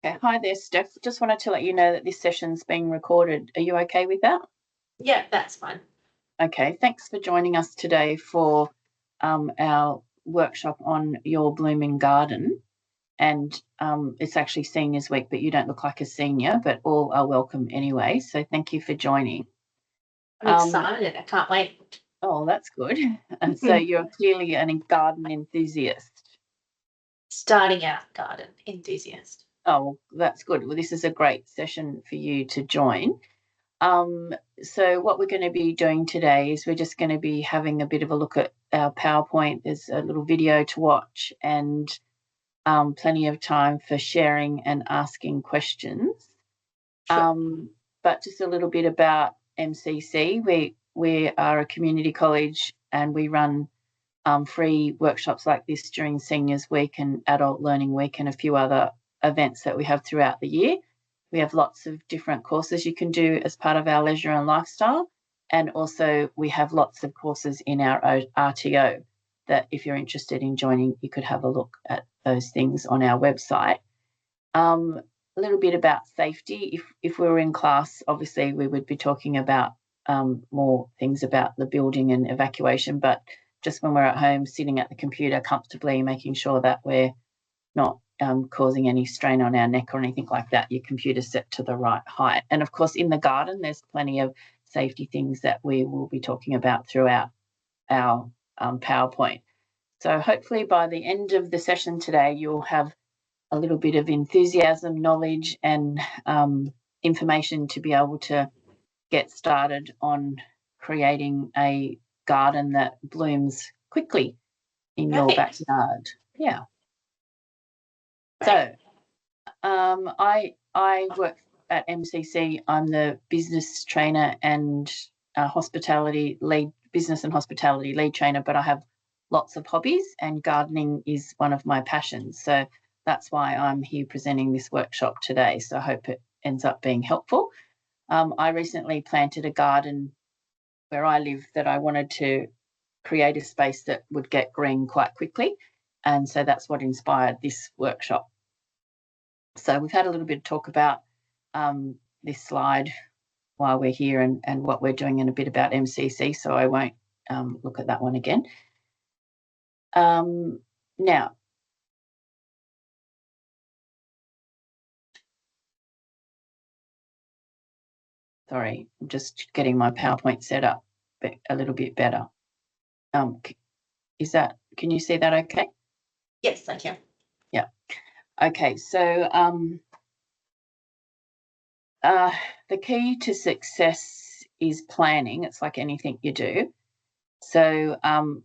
Okay. Hi there, Steph. Just wanted to let you know that this session's being recorded. Are you okay with that? Yeah, that's fine. Okay. Thanks for joining us today for our workshop on your blooming garden. And it's actually Seniors Week, but you don't look like a senior, but all are welcome anyway. So thank you for joining. I'm Um, excited. I can't wait. oh, that's good. So you're clearly a garden enthusiast. Starting out garden enthusiast. Oh, that's good. Well, this is a great session for you to join. Um, so what we're going to be doing today is we're just going to be having a bit of a look at our PowerPoint. There's a little video to watch and plenty of time for sharing and asking questions. Sure. But just a little bit about MCC. We are a community college and we run free workshops like this during Seniors Week and Adult Learning Week and a few other events that we have throughout the year. We have lots of different courses you can do as part of our leisure and lifestyle. And also we have lots of courses in our RTO that if you're interested in joining, you could have a look at those things on our website. A little bit about safety. If we were in class, obviously we would be talking about more things about the building and evacuation, but just when we're at home, sitting at the computer comfortably, making sure that we're not causing any strain on our neck or anything like that. Your computer's set to the right height. And of course, in the garden, there's plenty of safety things that we will be talking about throughout our PowerPoint. So hopefully by the end of the session today, you'll have a little bit of enthusiasm, knowledge, and information to be able to get started on creating a garden that blooms quickly in your Perfect. backyard. Yeah. Great. So I work at MCC. I'm the business trainer and hospitality lead, business and hospitality lead trainer, but I have lots of hobbies and gardening is one of my passions. So that's why I'm here presenting this workshop today. So I hope it ends up being helpful. I recently planted a garden where I live that I wanted to create a space that would get green quite quickly. And so that's what inspired this workshop. So we've had a little bit of talk about this slide while we're here and what we're doing and a bit about MCC, so I won't look at that one again. Now, sorry, I'm just getting my PowerPoint set up a little bit better. Can you see that okay? Yes, thank you. Yeah. Okay, so the key to success is planning. It's like anything you do. So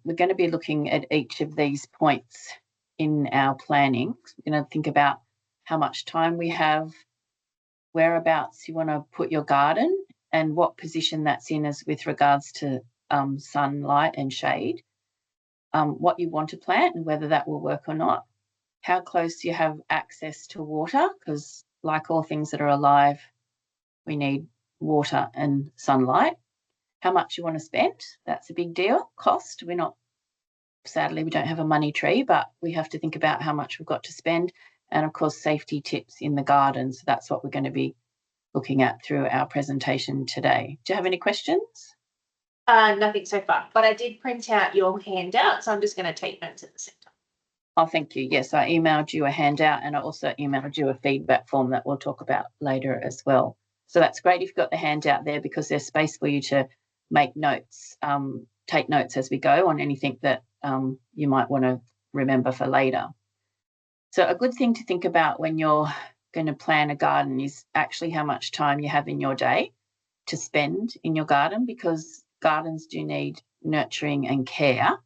we're going to be looking at each of these points in our planning. We're going to think about how much time we have, whereabouts you want to put your garden, and what position that's in as with regards to sunlight and shade, what you want to plant and whether that will work or not, how close you have access to water, because like all things that are alive, we need water and sunlight. How much you want to spend, that's a big deal. Cost, sadly, we don't have a money tree, but we have to think about how much we've got to spend. And of course, safety tips in the garden. So that's what we're going to be looking at through our presentation today. Do you have any questions? Nothing so far, but I did print out your handout, so I'm just going to take notes at the same time. Oh, thank you. Yes, I emailed you a handout and I also emailed you a feedback form that we'll talk about later as well. So that's great if you've got the handout there because there's space for you to make notes, take notes as we go on anything that you might want to remember for later. So a good thing to think about when you're going to plan a garden is actually how much time you have in your day to spend in your garden, because gardens do need nurturing and care.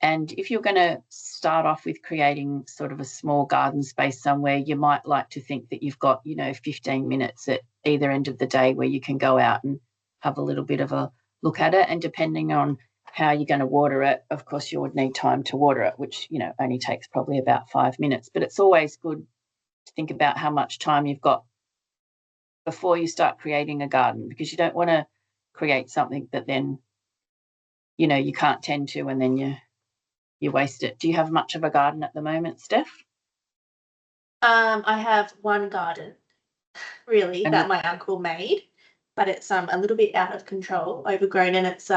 And if you're going to start off with creating sort of a small garden space somewhere, you might like to think that you've got, 15 minutes at either end of the day where you can go out and have a little bit of a look at it. And depending on how you're going to water it, of course, you would need time to water it, which, only takes probably about 5 minutes. But it's always good to think about how much time you've got before you start creating a garden, because you don't want to create something that then, you can't tend to and then you waste it. Do you have much of a garden at the moment, Steph? I have one garden, really, And that my uncle made, but it's a little bit out of control, overgrown, and it's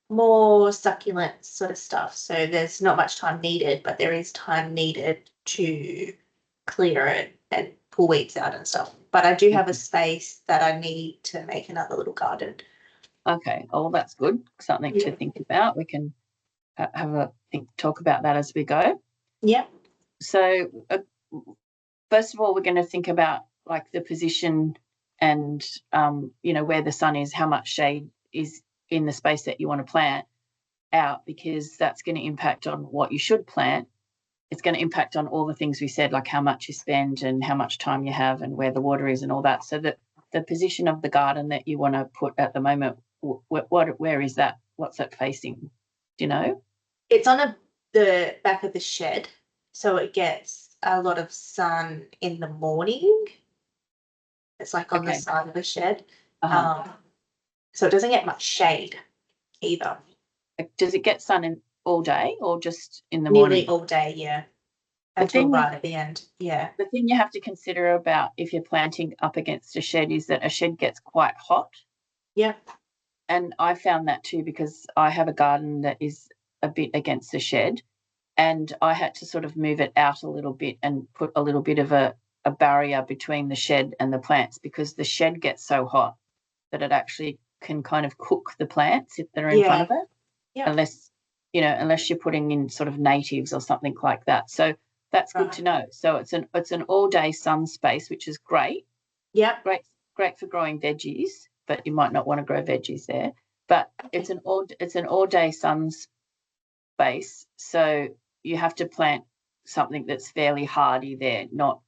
more succulent sort of stuff. So there's not much time needed, but there is time needed to clear it and pull weeds out and stuff. But I do have a space that I need to make another little garden. okay, oh, that's good. Something to Yeah. think about. We can have a talk about that as we go. Yeah. So, first of all, we're going to think about like the position and where the sun is, how much shade is in the space that you want to plant out, because that's going to impact on what you should plant. It's going to impact on all the things we said, like how much you spend and how much time you have and where the water is and all that. So that the position of the garden that you want to put at the moment, where is that? What's that facing? Do you know? It's on the back of the shed, so it gets a lot of sun in the morning. It's like on the Okay. side of the shed. Uh-huh. So it doesn't get much shade either. Does it get sun in all day or just in the Nearly morning? all day, yeah. The Until thing right at the end. Yeah. the thing you have to consider about if you're planting up against a shed is that a shed gets quite hot. Yeah. And I found that too, because I have a garden that is a bit against the shed, and I had to sort of move it out a little bit and put a little bit of a barrier between the shed and the plants, because the shed gets so hot that it actually can kind of cook the plants if they're in front Yeah. of it, Yeah. unless you're putting in sort of natives or something like that. So that's good to know. So it's an all day sun space, which is great. Yeah. Great for growing veggies, but you might not want to grow veggies there. But it's an all day sun space, so you have to plant something that's fairly hardy there, not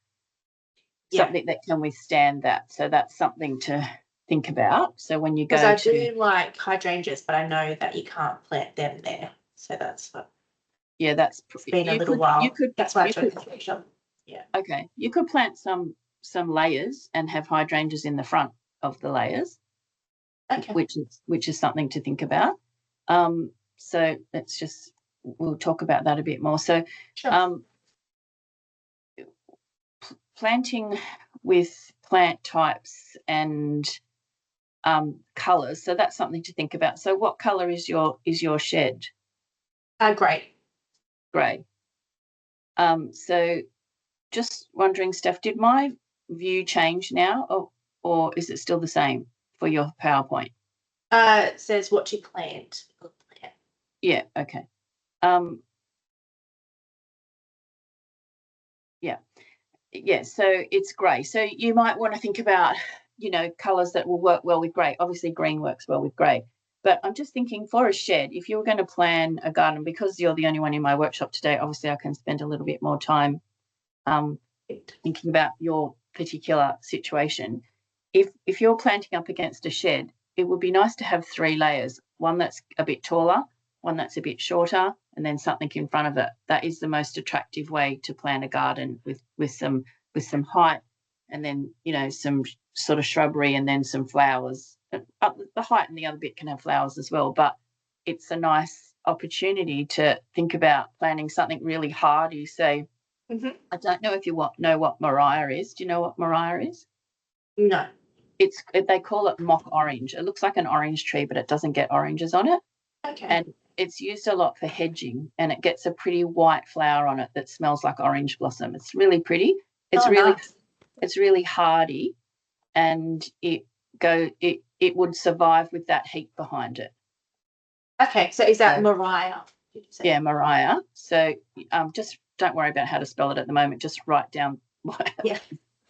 something that can withstand that. So that's something to think about. So when you Because go I to do like hydrangeas, but I know that you can't plant them there. So that's what that's it's been a you little could you while. could That's why I you took could the picture. Yeah. okay, you could plant some layers and have hydrangeas in the front of the layers, Okay. which is something to think about. So we'll talk about that a bit more. So Sure. planting with plant types and colours. So that's something to think about. So what colour is your shed? Great. Grey. So just wondering, Steph, did my view change now, or is it still the same for your PowerPoint? It says what you plant. Yeah. Okay. Yeah. Yeah. So it's grey. So you might want to think about, colours that will work well with grey. Obviously, green works well with grey. But I'm just thinking, for a shed, if you were going to plan a garden, because you're the only one in my workshop today, obviously I can spend a little bit more time thinking about your particular situation. If you're planting up against a shed, it would be nice to have 3 layers, one that's a bit taller, one that's a bit shorter, and then something in front of it. That is the most attractive way to plant a garden, with some height, and then some sort of shrubbery, and then some flowers. The height and the other bit can have flowers as well, but it's a nice opportunity to think about planting something really hardy. Say, I don't know if you know what Mariah is. Do you know what Mariah is? No. They call it mock orange. It looks like an orange tree, but it doesn't get oranges on it. Okay. And it's used a lot for hedging, and it gets a pretty white flower on it that smells like orange blossom. It's really pretty. Nice. It's really hardy, and it would survive with that heat behind it. Okay, so is that Mariah? Did you say? Yeah, Mariah. So just don't worry about how to spell it at the moment. Just write down Yeah.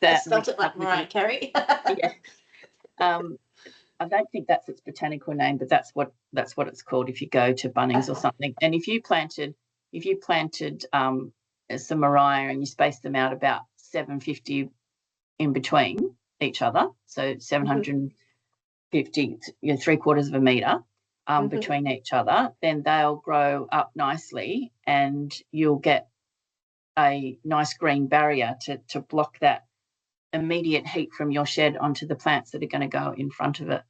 that. I spelled it like Mariah Carey. Yeah. I don't think that's its botanical name, but that's what it's called if you go to Bunnings or something. And if you planted some Mariah and you spaced them out about 750 in between each other, so 750, 3/4 of a metre between each other, then they'll grow up nicely, and you'll get a nice green barrier to block that immediate heat from your shed onto the plants that are going to go in front of it.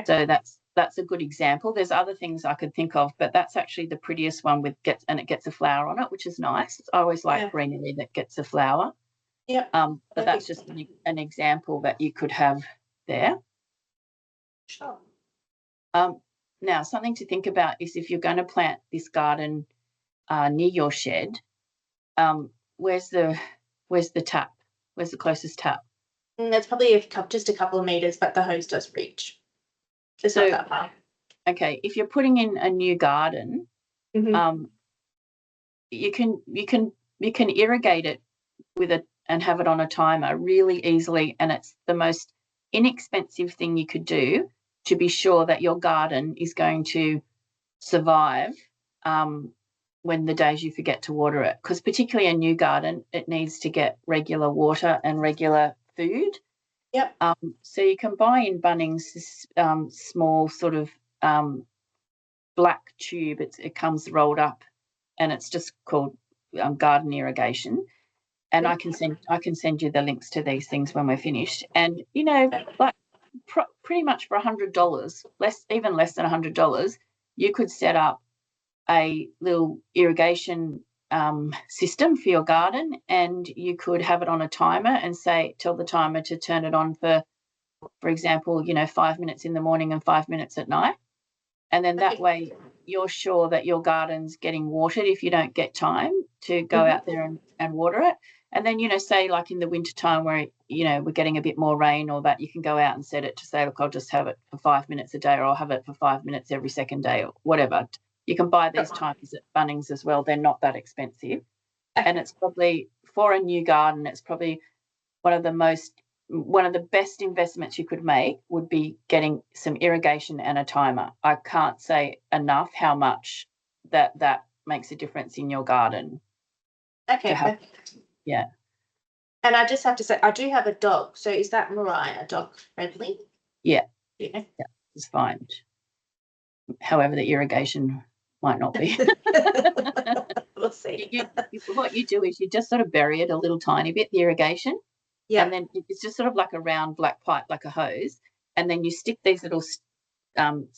So that's a good example. There's other things I could think of, but that's actually the prettiest one it gets a flower on it, which is nice. I always like greenery that gets a flower. Yep. But that's just an example that you could have there. Sure. Now, something to think about is if you're going to plant this garden near your shed, where's the tap? Where's the closest tap? That's probably just a couple of meters, but the hose does reach. It's not that far. Okay, if you're putting in a new garden, you can irrigate it and have it on a timer really easily, and it's the most inexpensive thing you could do to be sure that your garden is going to survive when the days you forget to water it, because particularly a new garden, it needs to get regular water and regular food. Yep. So you can buy in Bunnings this small sort of black tube. It comes rolled up, and it's just called garden irrigation. And I can send you the links to these things when we're finished. And like pretty much for $100, even less than $100, you could set up a little irrigation system for your garden, and you could have it on a timer and tell the timer to turn it on for example, 5 minutes in the morning and 5 minutes at night. And then that way you're sure that your garden's getting watered if you don't get time to go out there and water it. And then, say like in the wintertime where, we're getting a bit more rain or that, you can go out and set it to say, look, I'll just have it for 5 minutes a day, or I'll have it for 5 minutes every second day, or whatever. You can buy these timers at Bunnings as well. They're not that expensive. And it's probably, for a new garden, it's probably one of the best investments you could make would be getting some irrigation and a timer. I can't say enough how much that makes a difference in your garden. Okay, perfect. Yeah. And I just have to say, I do have a dog. So is that Mariah dog friendly? Yeah. Yeah. It's fine. However, the irrigation might not be. We'll see. What you do is you just sort of bury it a little tiny bit, the irrigation. Yeah. And then it's just sort of like a round black pipe, like a hose. And then you stick these little long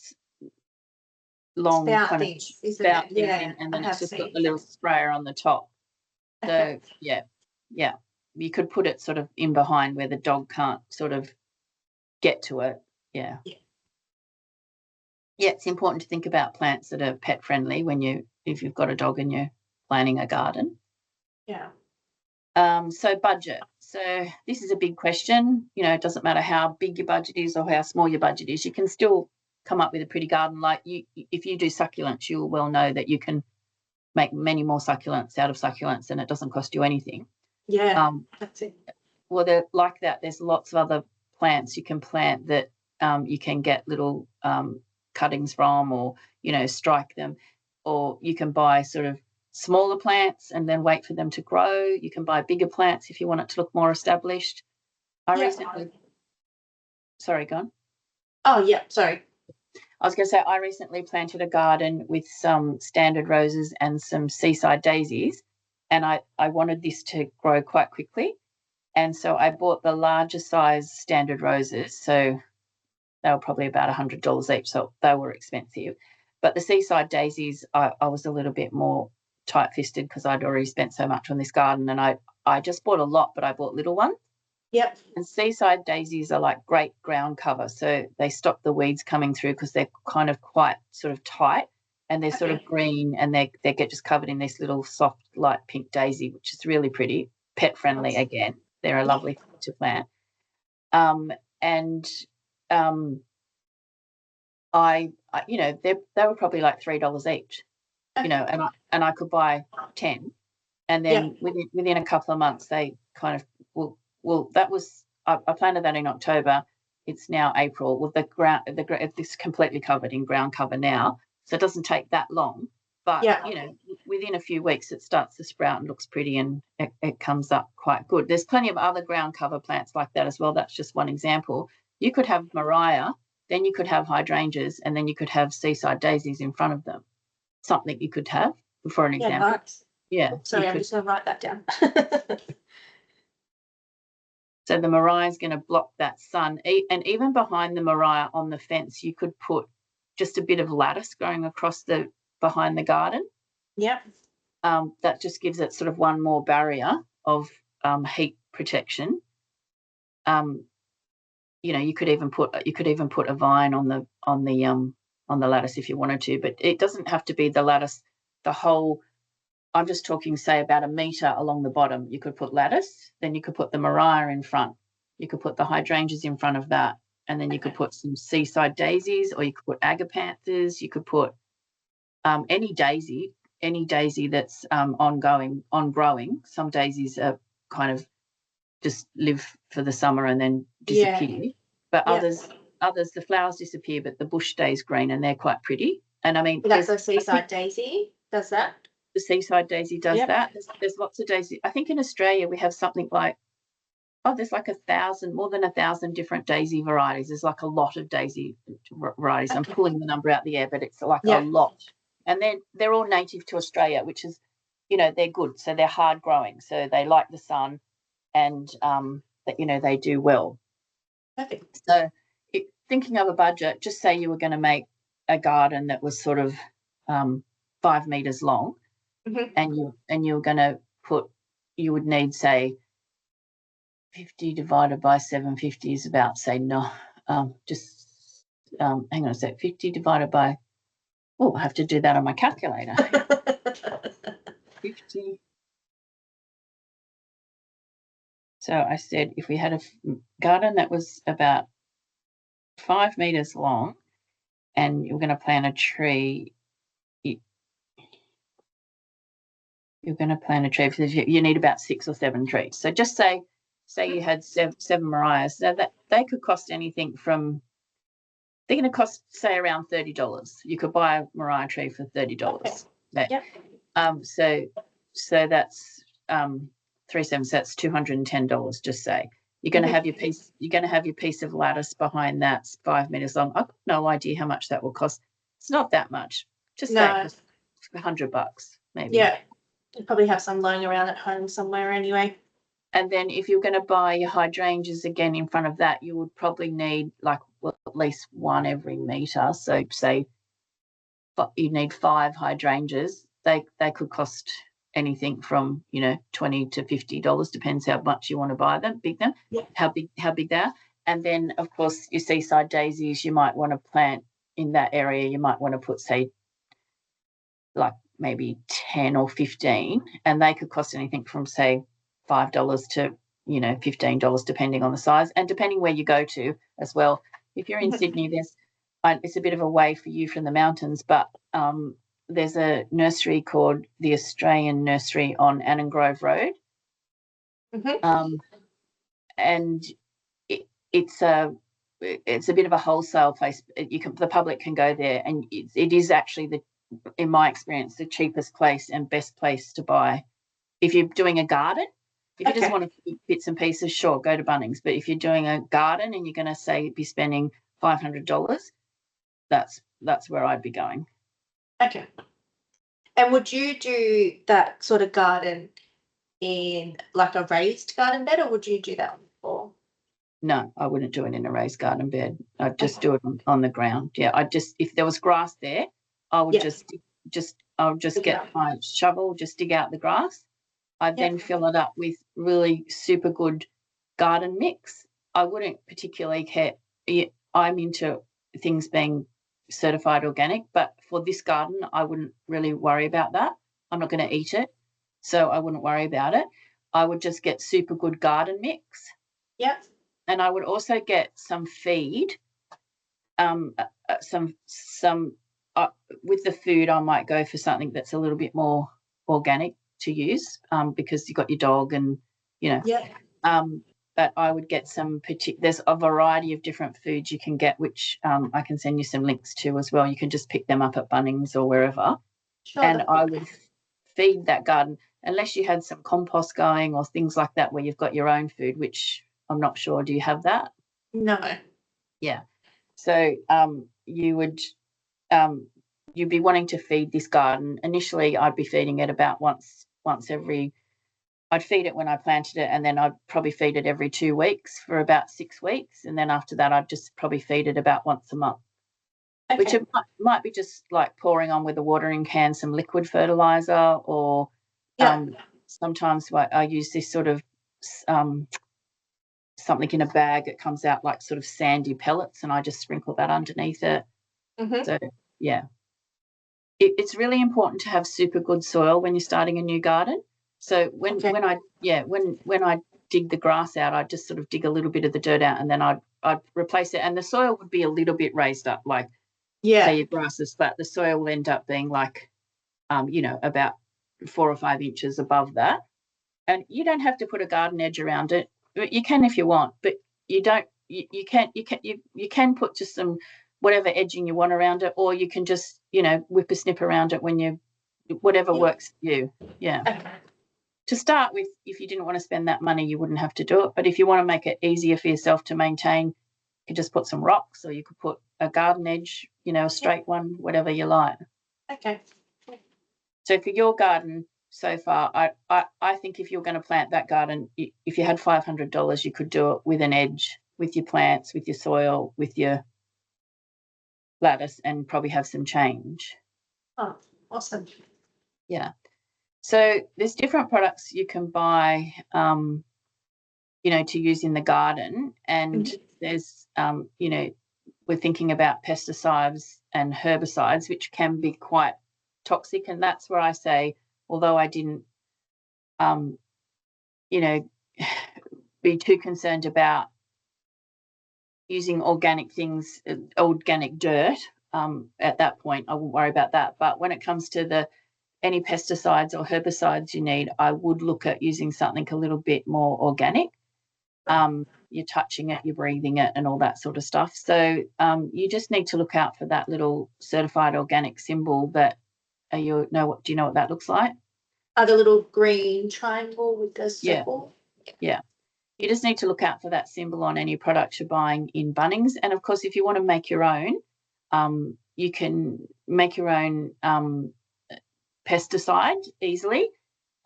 spout kind things, of spout things in, and then it's just got the little sprayer on the top. So yeah, you could put it sort of in behind where the dog can't sort of get to it. Yeah. It's important to think about plants that are pet friendly if you've got a dog and you're planning a garden. Yeah. So budget. So this is a big question. It doesn't matter how big your budget is or how small your budget is. You can still come up with a pretty garden. Like if you do succulents, you'll well know that you can make many more succulents out of succulents, and it doesn't cost you anything. Yeah, that's it. Well, they're like that. There's lots of other plants you can plant that you can get little cuttings from, or strike them, or you can buy sort of smaller plants and then wait for them to grow. You can buy bigger plants if you want it to look more established. Sorry, go on. Oh, yeah, sorry. I was going to say I recently planted a garden with some standard roses and some seaside daisies, and I wanted this to grow quite quickly. And so I bought the larger size standard roses. So they were probably about $100 each, so they were expensive. But the seaside daisies, I was a little bit more tight-fisted because I'd already spent so much on this garden, and I just bought a lot, but I bought little ones. Yep. And seaside daisies are like great ground cover, so they stop the weeds coming through because they're kind of quite sort of tight, and they're sort of green, and they get just covered in this little soft light pink daisy, which is really pretty, pet friendly again. They're a lovely thing to plant. They were probably like $3 each, and I could buy 10, and then within a couple of months they kind of that was I planted that in October. It's now April. Well, it's completely covered in ground cover now, so it doesn't take that long. But within a few weeks it starts to sprout and looks pretty, and it comes up quite good. There's plenty of other ground cover plants like that as well. That's just one example. You could have Mariah, then you could have hydrangeas, and then you could have seaside daisies in front of them. Something you could have for an example. Nice. Yeah. Sorry, I'm just going to write that down. So the Mariah is going to block that sun. And even behind the Mariah on the fence, you could put just a bit of lattice going across behind the garden. Yep. That just gives it sort of one more barrier of heat protection. You know, you could even put a vine on the lattice if you wanted to, but it doesn't have to be the lattice, the whole. I'm just talking, say, about a metre along the bottom. You could put lattice, then you could put the mariah in front. You could put the hydrangeas in front of that, and then you could put some seaside daisies, or you could put agapanthus. You could put any daisy that's on growing. Some daisies are kind of just live for the summer and then disappear, but others, the flowers disappear, but the bush stays green, and they're quite pretty. And I mean, that's a seaside daisy. Does that? The seaside daisy does that. There's lots of daisy. I think in Australia we have something like, there's like more than 1,000 different daisy varieties. There's like a lot of daisy varieties. I'm pulling the number out the air, but it's like a lot. And they're all native to Australia, which is, you know, they're good. So they're hard growing. So they like the sun, and that, you know, they do well. Perfect. So thinking of a budget, just say you were going to make a garden that was sort of 5 meters long, and you're going to you would need, say, 50 divided by 750 is about, say, hang on a sec, 50 divided by, I have to do that on my calculator. 50. So I said if we had a garden that was about 5 meters long and you're going to plant a tree, you need about 6 or 7 trees. So just say you had seven mariahs. So that they could cost anything from, they're going to cost, say, around $30. You could buy a mariah tree for $30. Okay. So that's 3 7. So that's $210. Just say you're going to have your piece. You're going to have your piece of lattice behind that's 5 meters long. I've got no idea how much that will cost. It's not that much. Just say $100 maybe. Yeah, you probably have some lying around at home somewhere anyway. And then if you're going to buy your hydrangeas again in front of that, you would probably need at least one every metre. So say you need 5 hydrangeas. They could cost anything from, you know, $20 to $50, depends how much you want to buy them, how big they are. And then, of course, your seaside daisies you might want to plant in that area. You might want to put, say, like maybe 10 or 15, and they could cost anything from, say, $5 to, you know, $15, depending on the size and depending where you go to as well. If you're in Sydney, it's a bit of a way for you from the mountains, but there's a nursery called the Australian Nursery on Annan Grove Road, and it's a bit of a wholesale place. The public can go there, and it is actually in my experience, the cheapest place and best place to buy if you're doing a garden. If you just want to keep bits and pieces, sure, go to Bunnings. But if you're doing a garden and you're going to be spending $500, that's where I'd be going. Okay. And would you do that sort of garden in like a raised garden bed, or would you do that on the floor? No, I wouldn't do it in a raised garden bed. I'd just do it on the ground. Yeah, if there was grass there, I would just get my shovel, just dig out the grass. I'd then fill it up with really super good garden mix. I wouldn't particularly care. I'm into things being certified organic, but for this garden, I wouldn't really worry about that. I'm not going to eat it, so I wouldn't worry about it. I would just get super good garden mix. Yep. And I would also get some feed. With the food, I might go for something that's a little bit more organic to use, because you got your dog and, you know. Yeah. But I would get there's a variety of different foods you can get, which I can send you some links to as well. You can just pick them up at Bunnings or wherever. Sure. And I would feed that garden, unless you had some compost going or things like that where you've got your own food, which I'm not sure. Do you have that? No. Yeah. So you'd be wanting to feed this garden. Initially, I'd be feeding it about once every. I'd feed it when I planted it, and then I'd probably feed it every 2 weeks for about 6 weeks, and then after that, I'd just probably feed it about once a month. Okay. Which it might be just like pouring on with a watering can some liquid fertilizer, or sometimes I use this sort of something in a bag. It comes out like sort of sandy pellets, and I just sprinkle that underneath it. Mm-hmm. So, yeah. It's really important to have super good soil when you're starting a new garden. So when I dig the grass out, I just sort of dig a little bit of the dirt out, and then I'd replace it. And the soil would be a little bit raised up, like say your grass is flat, the soil will end up being like, about 4 or 5 inches above that. And you don't have to put a garden edge around it. You can if you want, but you don't. You can put just some whatever edging you want around it, or you can just whip a snip around it when you whatever works for you. Yeah. Okay. To start with, if you didn't want to spend that money, you wouldn't have to do it. But if you want to make it easier for yourself to maintain, you could just put some rocks, or you could put a garden edge, a straight one, whatever you like. Okay. So for your garden so far, I think if you're going to plant that garden, if you had $500, you could do it with an edge, with your plants, with your soil, with your lattice, and probably have some change. Oh, awesome. Yeah. So there's different products you can buy, to use in the garden. And there's, we're thinking about pesticides and herbicides, which can be quite toxic. And that's where I say, although I didn't, be too concerned about using organic things, organic dirt, at that point, I wouldn't worry about that. But when it comes to any pesticides or herbicides you need, I would look at using something a little bit more organic. You're touching it, you're breathing it, and all that sort of stuff. So you just need to look out for that little certified organic symbol. That do you know what that looks like? The little green triangle with the circle. Yeah. You just need to look out for that symbol on any product you're buying in Bunnings. And of course, if you want to make your own, you can make your own pesticide easily.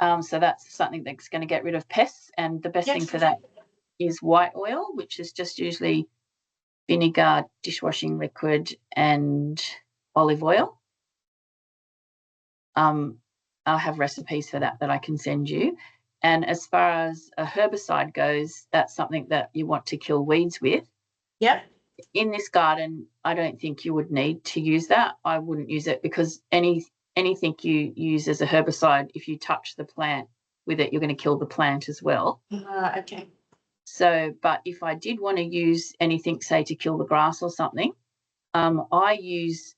So that's something that's going to get rid of pests. And the best thing for that is white oil, which is just usually vinegar, dishwashing liquid, and olive oil. I'll have recipes for that I can send you. And as far as a herbicide goes, that's something that you want to kill weeds with. Yep. In this garden, I don't think you would need to use that. I wouldn't use it, because anything you use as a herbicide, if you touch the plant with it, you're going to kill the plant as well. Okay. So, but if I did want to use anything, say, to kill the grass or something, I use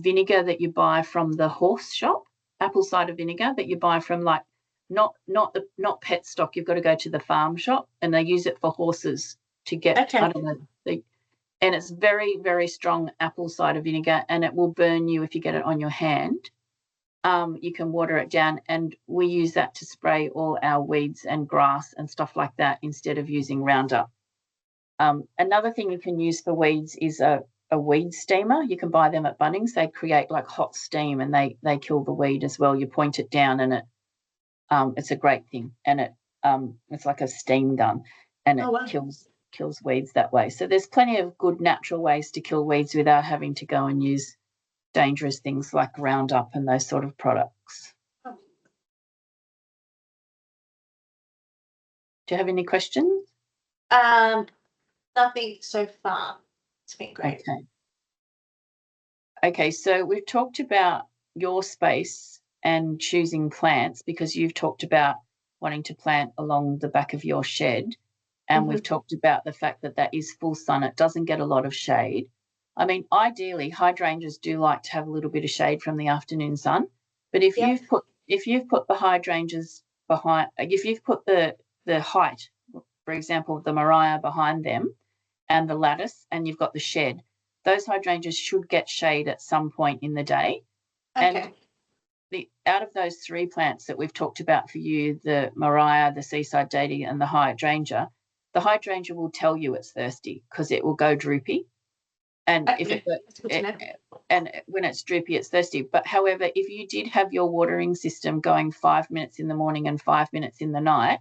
vinegar that you buy from the horse shop, apple cider vinegar that you buy from, like, not pet stock. You've got to go to the farm shop, and they use it for horses to get, I don't know, and it's very, very strong apple cider vinegar, and it will burn you if you get it on your hand. You can water it down, and we use that to spray all our weeds and grass and stuff like that instead of using Roundup. Another thing you can use for weeds is a weed steamer. You can buy them at Bunnings. They create like hot steam, and they kill the weed as well. You point it down, and it's a great thing, and it's like a steam gun, and it kills weeds that way. So there's plenty of good natural ways to kill weeds without having to go and use dangerous things like Roundup and those sort of products. Do you have any questions? Nothing so far. It's been great. Okay, so we've talked about your space and choosing plants, because you've talked about wanting to plant along the back of your shed, and we've talked about the fact that is full sun. It doesn't get a lot of shade. I mean, ideally, hydrangeas do like to have a little bit of shade from the afternoon sun. But if you've put the hydrangeas behind, if you've put the height, for example, the Mariah behind them and the lattice, and you've got the shed, those hydrangeas should get shade at some point in the day. And out of those 3 plants that we've talked about for you, the Mariah, the seaside daisy, and the hydrangea will tell you it's thirsty, because it will go droopy. And and when it's droopy, it's thirsty. But however, if you did have your watering system going 5 minutes in the morning and 5 minutes in the night,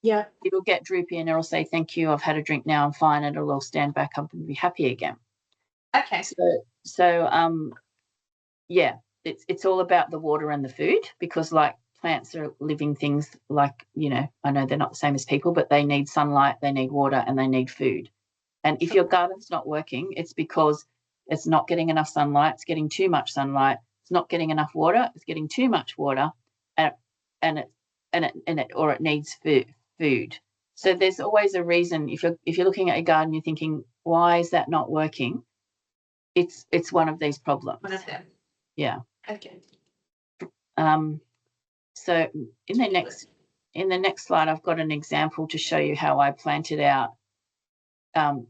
it'll get droopy, and it'll say, "Thank you, I've had a drink now, I'm fine," and it'll all stand back up and be happy again. Okay. So it's all about the water and the food, because like plants are living things like, I know they're not the same as people, but they need sunlight, they need water, and they need food. And if your garden's not working, it's because it's not getting enough sunlight, it's getting too much sunlight, it's not getting enough water, it's getting too much water, and it needs food. So there's always a reason. If you're looking at a garden, you're thinking, why is that not working? It's one of these problems. One of them. Yeah. Okay. So in the next slide, I've got an example to show you how I planted out,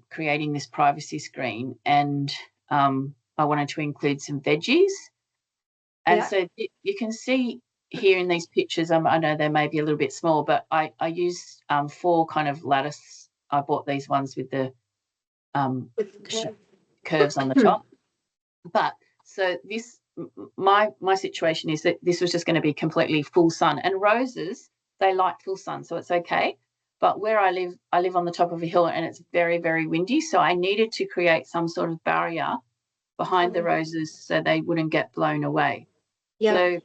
creating this privacy screen, and I wanted to include some veggies. And so you can see here in these pictures, I know they may be a little bit small, but I used 4 kind of lattice. I bought these ones with the curves on the top. But so this, my situation is that this was just going to be completely full sun, and roses, they like full sun, so it's okay. But where I live on the top of a hill, and it's very, very windy, so I needed to create some sort of barrier behind the roses so they wouldn't get blown away. So,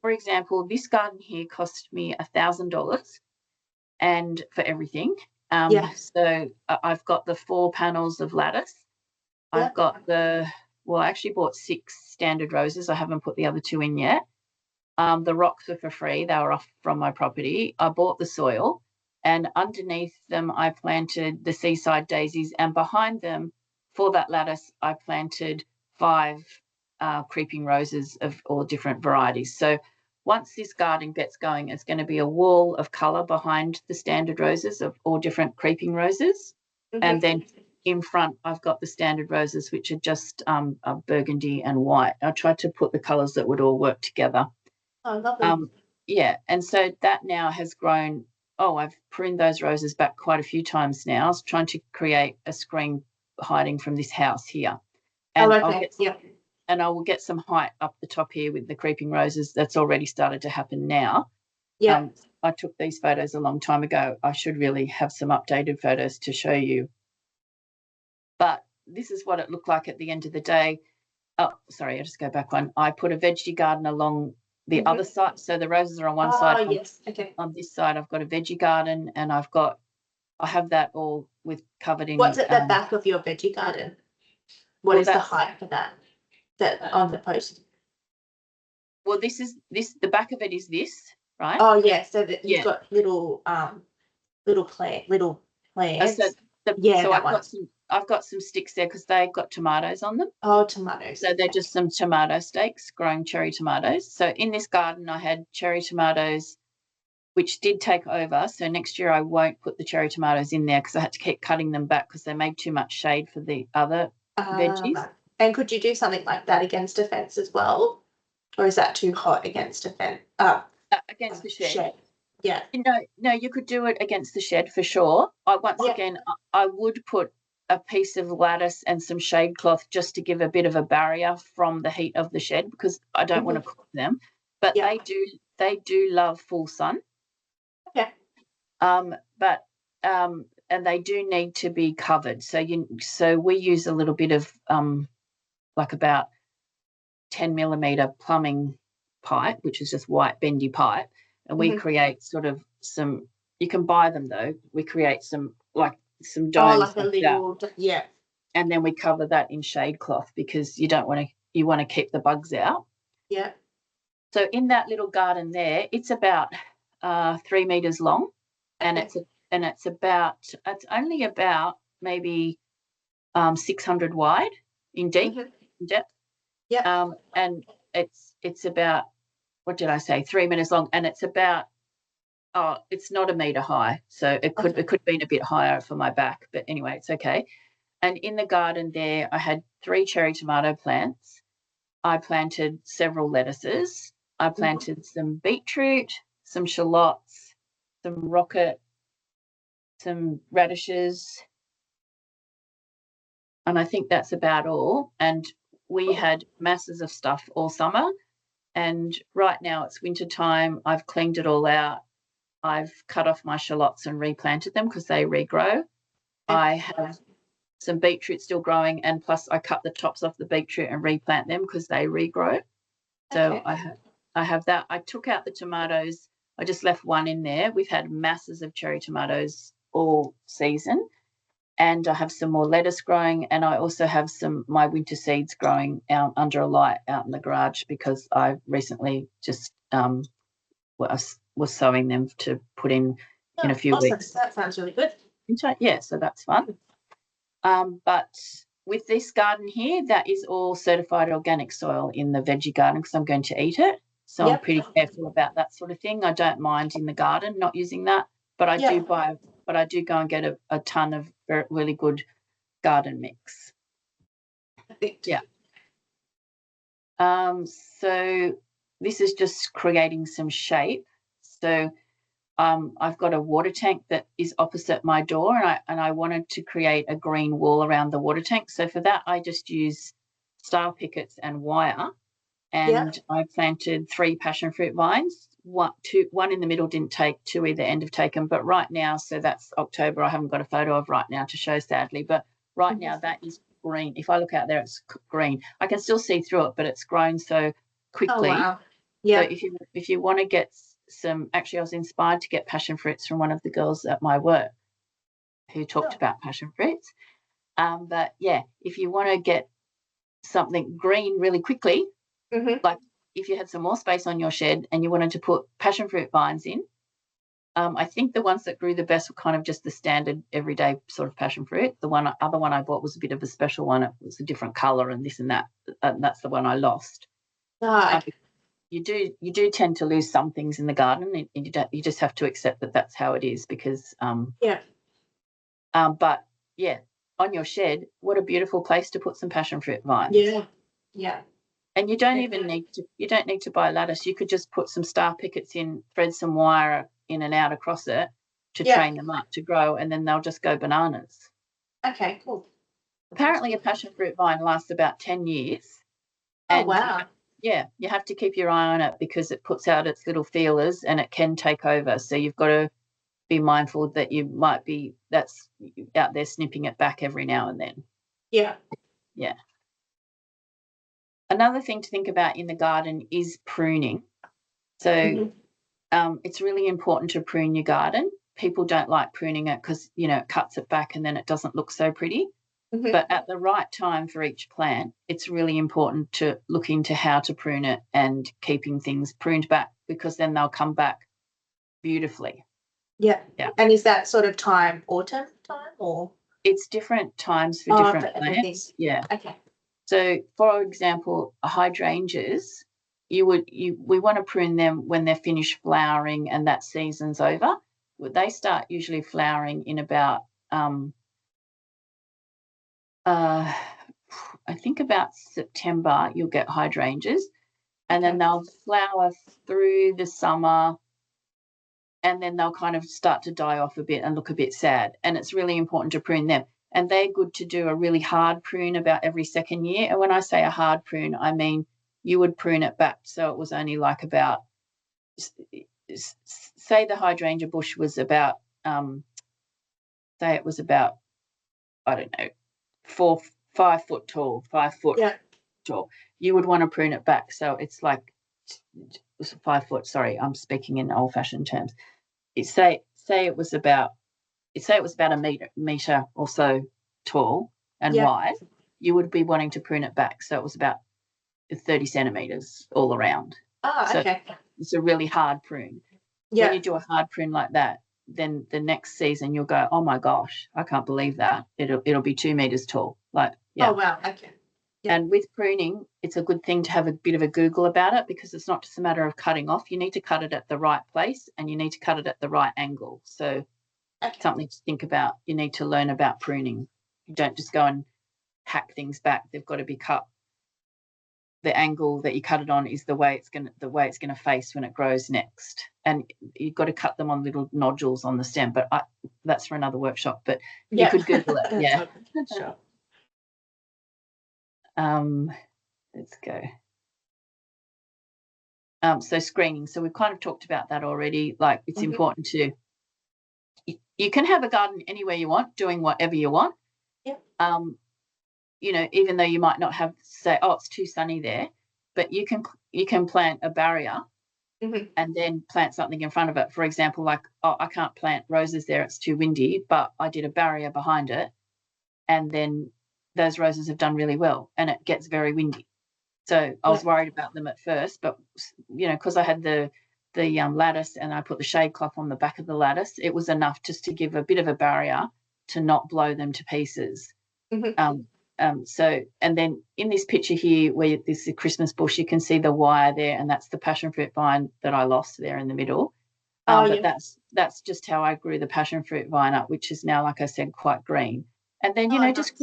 for example, this garden here cost me $1,000, and for everything. So I've got the 4 panels of lattice. I've got I actually bought 6 standard roses. I haven't put the other 2 in yet. The rocks were for free. They were off from my property. I bought the soil, and underneath them I planted the seaside daisies, and behind them, for that lattice, I planted 5 creeping roses of all different varieties. So once this garden gets going, it's going to be a wall of colour behind the standard roses of all different creeping roses. And then in front, I've got the standard roses, which are just burgundy and white. I tried to put the colours that would all work together. Oh, lovely. And so that now has grown. I've pruned those roses back quite a few times now. I was trying to create a screen hiding from this house here. And and I will get some height up the top here with the creeping roses. That's already started to happen now. I took these photos a long time ago. I should really have some updated photos to show you. But this is what it looked like at the end of the day. Oh, sorry, I'll just go back one. I put a veggie garden along the other side. So the roses are on one side. On this side, I've got a veggie garden, and I have that all covered in. What's at the back of your veggie garden? What is the height for that on the post? Well, the back of it is this, right? Oh yeah, so that you've got little plants. I've got some sticks there because they've got tomatoes on them. Oh, tomatoes. So they're just some tomato stakes growing cherry tomatoes. So in this garden, I had cherry tomatoes, which did take over. So next year I won't put the cherry tomatoes in there because I had to keep cutting them back because they made too much shade for the other veggies. And could you do something like that against a fence as well? Or is that too hot against a fence? Against the shed. Yeah. No, you could do it against the shed for sure. Again, I would put a piece of lattice and some shade cloth just to give a bit of a barrier from the heat of the shed because I don't want to cook them. But they do love full sun. Okay. And they do need to be covered. So we use a little bit of like about 10 millimeter plumbing pipe, which is just white bendy pipe, and we create sort of some. You can buy them though. We create some some domes. Oh, like a little, And then we cover that in shade cloth because you want to keep the bugs out. Yeah. So in that little garden there, it's about 3 meters long, and it's only about maybe 600 wide in depth. Yeah. And it's about, what did I say, 3 meters long, and it's about it's not a meter high, so it could have been a bit higher for my back, but anyway, it's okay. And in the garden there, I had 3 cherry tomato plants. I planted several lettuces. I planted some beetroot, some shallots, some rocket, some radishes, and I think that's about all. And we had masses of stuff all summer, and right now it's winter time. I've cleaned it all out. I've cut off my shallots and replanted them because they regrow. I have some beetroot still growing, and plus I cut the tops off the beetroot and replant them because they regrow. So I have that. I took out the tomatoes. I just left one in there. We've had masses of cherry tomatoes all season, and I have some more lettuce growing, and I also have my winter seeds growing out under a light out in the garage because I recently just was sowing them to put in a few weeks. That sounds really good. Yeah, so that's fun. But with this garden here, that is all certified organic soil in the veggie garden because I'm going to eat it. So I'm pretty careful about that sort of thing. I don't mind in the garden not using that, but I do go and get a ton of really good garden mix. Perfect. Yeah. So this is just creating some shape. So I've got a water tank that is opposite my door, and I wanted to create a green wall around the water tank. So for that, I just use star pickets and wire, and I planted 3 passion fruit vines. One in the middle didn't take, 2 either end have taken, but right now, so that's October. I haven't got a photo of right now to show, sadly, but right now that is green. If I look out there, it's green. I can still see through it, but it's grown so quickly. Oh, wow. Yeah. So if you want to get actually I was inspired to get passion fruits from one of the girls at my work who talked about passion fruits. But yeah, if you want to get something green really quickly, like if you had some more space on your shed and you wanted to put passion fruit vines in, I think the ones that grew the best were kind of just the standard everyday sort of passion fruit. The other one I bought was a bit of a special one. It was a different colour and this and that. And that's the one I lost. You do tend to lose some things in the garden, and you just have to accept that that's how it is because but yeah, on your shed, what a beautiful place to put some passion fruit vines. Yeah. And you don't even need to buy lattice. You could just put some star pickets in, thread some wire in and out across it to train them up to grow, and then they'll just go bananas. Okay, cool. Apparently a passion fruit vine lasts about 10 years. Oh, wow. Yeah, you have to keep your eye on it because it puts out its little feelers and it can take over. So you've got to be mindful that you might be that's out there snipping it back every now and then. Yeah. Yeah. Another thing to think about in the garden is pruning. So it's really important to prune your garden. People don't like pruning it because, it cuts it back and then it doesn't look so pretty. But at the right time for each plant, it's really important to look into how to prune it and keeping things pruned back because then they'll come back beautifully. Yeah. And is that sort of time autumn time or? It's different times for different plants. Yeah. Okay. So, for example, hydrangeas, we want to prune them when they're finished flowering and that season's over. They start usually flowering in about I think about September you'll get hydrangeas, and then they'll flower through the summer, and then they'll kind of start to die off a bit and look a bit sad, and it's really important to prune them. And they're good to do a really hard prune about every second year. And when I say a hard prune, I mean you would prune it back so it was only like about, say the hydrangea bush was about, say it was about, I don't know, 5 foot tall, 5 foot tall. You would want to prune it back so it's like 5 foot. Sorry, I'm speaking in old-fashioned terms. Say it was about a meter or so tall and wide. You would be wanting to prune it back so it was about 30 centimeters all around. So okay. It's a really hard prune. When you do a hard prune like that, then the next season you'll go, oh my gosh, I can't believe that. It'll be 2 meters tall. Oh wow, okay. And with pruning, it's a good thing to have a bit of a Google about it because it's not just a matter of cutting off. You need to cut it at the right place and you need to cut it at the right angle. So something to think about. You need to learn about pruning. You don't just go and hack things back. They've got to be cut. The angle that you cut it on is the way it's going to face when it grows next. And you've got to cut them on little nodules on the stem. But that's for another workshop. But you could Google it. Yeah. Sure. Let's go. So screening. So we've kind of talked about that already. Like it's important to. You can have a garden anywhere you want, doing whatever you want. Yeah. Even though you might not have say, oh, it's too sunny there, but you can plant a barrier and then plant something in front of it. For example, like, I can't plant roses there, it's too windy, but I did a barrier behind it, and then those roses have done really well, and it gets very windy. So I was worried about them at first, but, because I had the lattice and I put the shade cloth on the back of the lattice, it was enough just to give a bit of a barrier to not blow them to pieces. So, and then in this picture here where this is a Christmas bush, you can see the wire there, and that's the passion fruit vine that I lost there in the middle. But that's just how I grew the passion fruit vine up, which is now, like I said, quite green. And then, just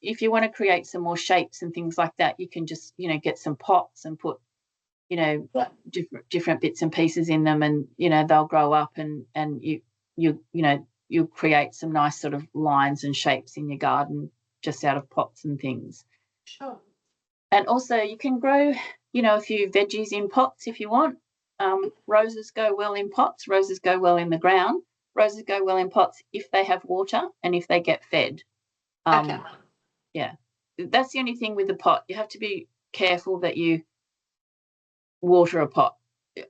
if you want to create some more shapes and things like that, you can just, get some pots and put, different bits and pieces in them, and, they'll grow up, and you'll create some nice sort of lines and shapes in your garden just out of pots and things. Sure. And also you can grow, a few veggies in pots if you want. Roses go well in pots. Roses go well in the ground. Roses go well in pots if they have water and if they get fed. Yeah, that's the only thing with the pot. You have to be careful that you water a pot.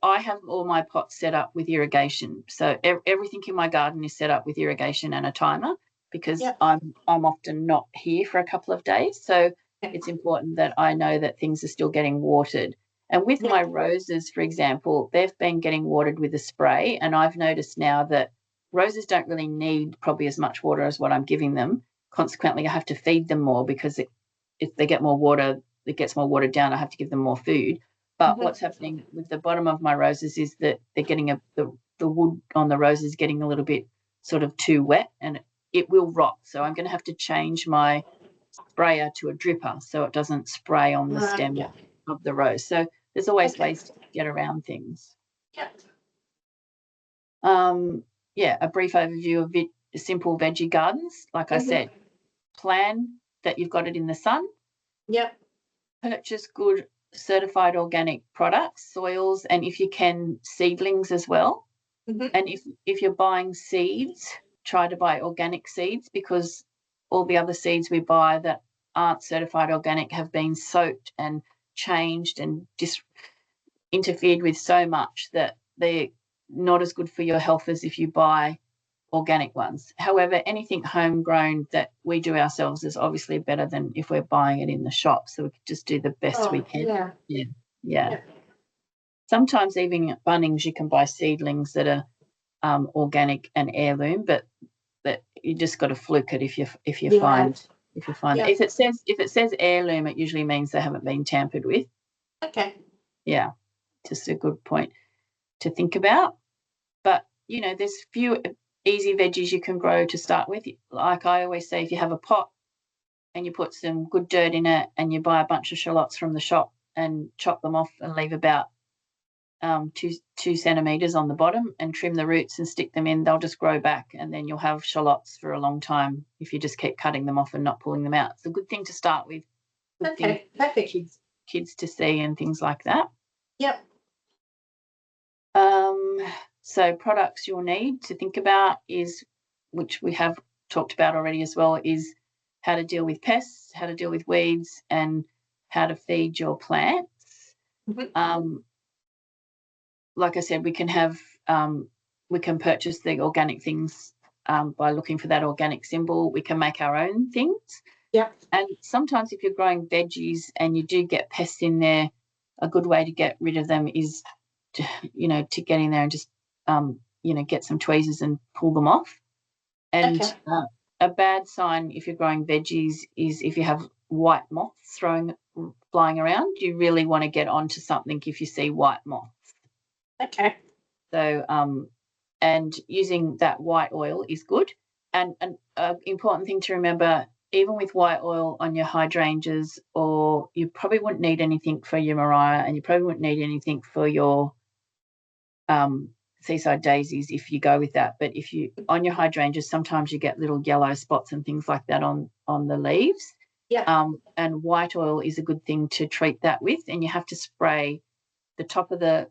I have all my pots set up with irrigation, so everything in my garden is set up with irrigation and a timer, because I'm often not here for a couple of days, so it's important that I know that things are still getting watered. And with my roses, for example, they've been getting watered with a spray, and I've noticed now that roses don't really need probably as much water as what I'm giving them. Consequently, I have to feed them more, because if they get more water, it gets more watered down. I have to give them more food. But what's happening with the bottom of my roses is that they're getting the wood on the roses getting a little bit sort of too wet, and it will rot. So I'm going to have to change my sprayer to a dripper so it doesn't spray on the stem of the rose. So there's always ways to get around things. A brief overview of simple veggie gardens. Like I said, plan that you've got it in the sun. Purchase good certified organic products, soils, and if you can, seedlings as well. And if you're buying seeds, try to buy organic seeds, because all the other seeds we buy that aren't certified organic have been soaked and changed and interfered with so much that they're not as good for your health as if you buy organic ones. However, anything homegrown that we do ourselves is obviously better than if we're buying it in the shop, so we can just do the best we can. Sometimes even at Bunnings you can buy seedlings that are organic and heirloom, but that you just got to fluke it if you find if it says heirloom, it usually means they haven't been tampered with. Just a good point to think about. But there's few easy veggies you can grow to start with. Like I always say, if you have a pot and you put some good dirt in it and you buy a bunch of shallots from the shop and chop them off and leave about 2 centimetres on the bottom and trim the roots and stick them in, they'll just grow back, and then you'll have shallots for a long time if you just keep cutting them off and not pulling them out. It's a good thing to start with. Perfect. Kids to see and things like that. So products you'll need to think about is, which we have talked about already as well, is how to deal with pests, how to deal with weeds, and how to feed your plants. Like I said, we can purchase the organic things by looking for that organic symbol. We can make our own things. And sometimes if you're growing veggies and you do get pests in there, a good way to get rid of them is to get in there and just get some tweezers and pull them off. And a bad sign if you're growing veggies is if you have white moths flying around. You really want to get onto something if you see white moths. So and using that white oil is good. And an important thing to remember, even with white oil on your hydrangeas, or you probably wouldn't need anything for your Mariah, and you probably wouldn't need anything for your seaside daisies if you go with that. But if you on your hydrangeas, sometimes you get little yellow spots and things like that on the leaves. And white oil is a good thing to treat that with, and you have to spray the top of the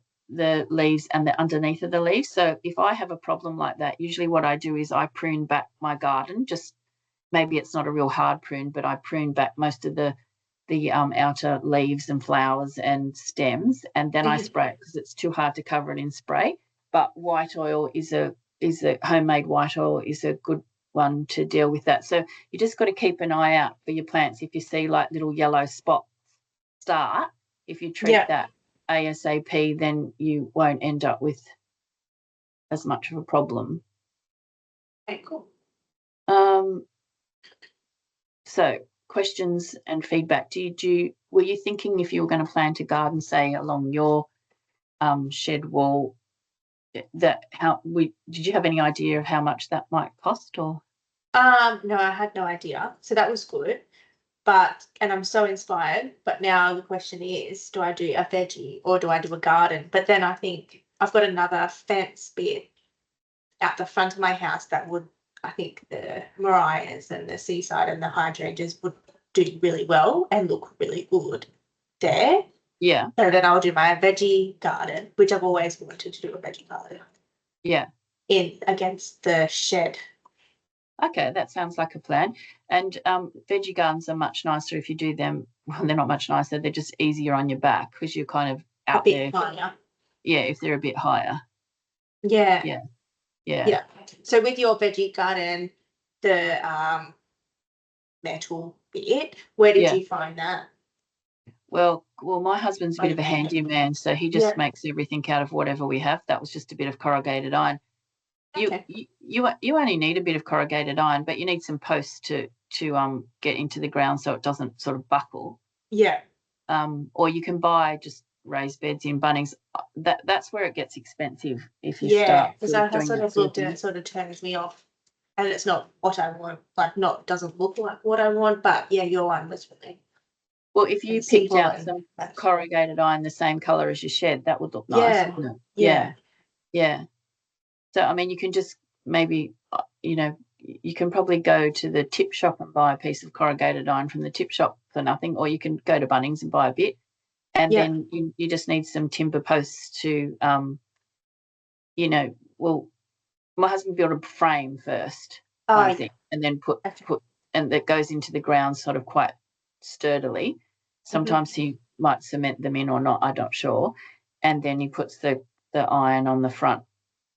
leaves and the underneath of the leaves. So if I have a problem like that, usually what I do is I prune back my garden. Just maybe it's not a real hard prune, but I prune back most of the the outer leaves and flowers and stems, and then I spray it because it's too hard to cover it in spray. But white oil is a homemade white oil is a good one to deal with that. So you just got to keep an eye out for your plants. If you see like little yellow spots start, if you treat that ASAP, then you won't end up with as much of a problem. Okay, cool. So questions and feedback. Were you thinking if you were going to plant a garden, say along your shed wall, did you have any idea of how much that might cost? Or no, I had no idea. So that was good. And I'm so inspired. But now the question is, do I do a veggie or do I do a garden? But then I think I've got another fence bit at the front of my house that would, I think the Mariahs and the Seaside and the hydrangeas would do really well and look really good there. Yeah. So then I'll do my veggie garden, which I've always wanted to do a veggie garden. Yeah. In against the shed. Okay, that sounds like a plan. And veggie gardens are much nicer if you do them. Well, they're not much nicer. They're just easier on your back because you're kind of out there. A bit higher. Yeah, if they're a bit higher. Yeah. Yeah. Yeah. Yeah. So with your veggie garden, the metal bit, where did you find that? Well, my husband's a bit of a handyman, so he just makes everything out of whatever we have. That was just a bit of corrugated iron. Okay. You only need a bit of corrugated iron, but you need some posts to get into the ground so it doesn't sort of buckle. Yeah. Or you can buy just raised beds in Bunnings. That's where it gets expensive if you start. Because I sort of looked and it sort of turns me off, and it's not what I want. Like, doesn't look like what I want. But yeah, your one was really. Well, if you picked out some corrugated iron the same colour as your shed, that would look nice, wouldn't it? Yeah. So, I mean, you can just maybe, you can probably go to the tip shop and buy a piece of corrugated iron from the tip shop for nothing, or you can go to Bunnings and buy a bit, and then you just need some timber posts to, well, my husband built a frame first, I think, and then put and that goes into the ground sort of quite sturdily. Sometimes he might cement them in or not, I'm not sure, and then he puts the iron on the front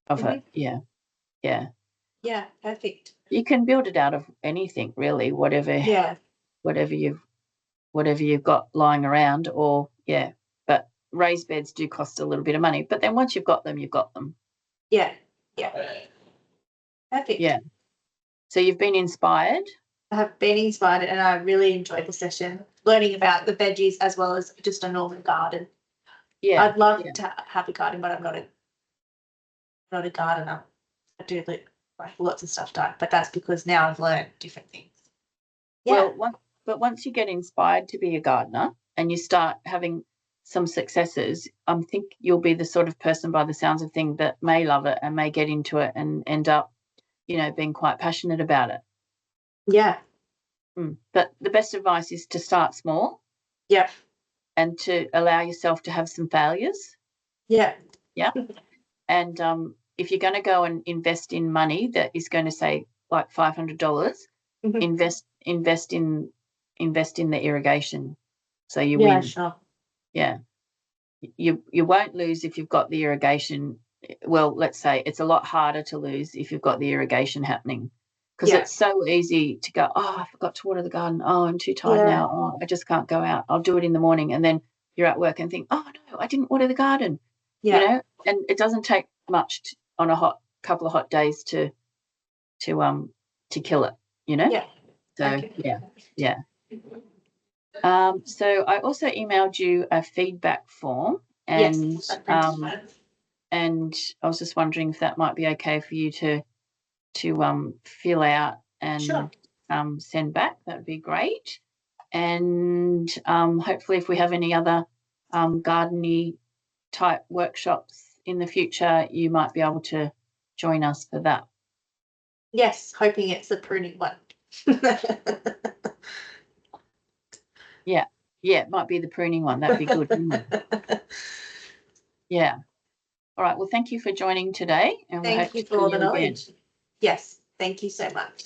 of it. Yeah, perfect. You can build it out of anything really, whatever you've got lying around, or but raised beds do cost a little bit of money, but then once you've got them, you've got them. Perfect. So you've been inspired? I have been inspired, and I really enjoyed the session, learning about the veggies as well as just a normal garden. I'd love to have a garden, but I'm not a gardener. I do like lots of stuff done, but that's because now I've learned different things. Well, once you get inspired to be a gardener and you start having some successes, I think you'll be the sort of person, by the sounds of things, that may love it and may get into it and end up, being quite passionate about it. Yeah. But the best advice is to start small. Yeah. And to allow yourself to have some failures. Yeah. Yeah. And if you're going to go and invest in money that is going to say like $500, invest in the irrigation, so you win. Sure. Yeah. You won't lose if you've got the irrigation. Well, let's say it's a lot harder to lose if you've got the irrigation happening, because it's so easy to go, oh, I forgot to water the garden. Oh, I'm too tired now. Oh, I just can't go out. I'll do it in the morning. And then you're at work and think, oh, no, I didn't water the garden. And it doesn't take much on a couple of hot days to kill it, So, so I also emailed you a feedback form, and and I was just wondering if that might be okay for you to fill out and send back. That would be great. And hopefully if we have any other gardening type workshops in the future, you might be able to join us for that. Yes, hoping it's a pruning one. Yeah, it might be the pruning one. That'd be good, wouldn't it? Yeah. All right. Well, thank you for joining today. And thank you for all the knowledge. Yes, thank you so much.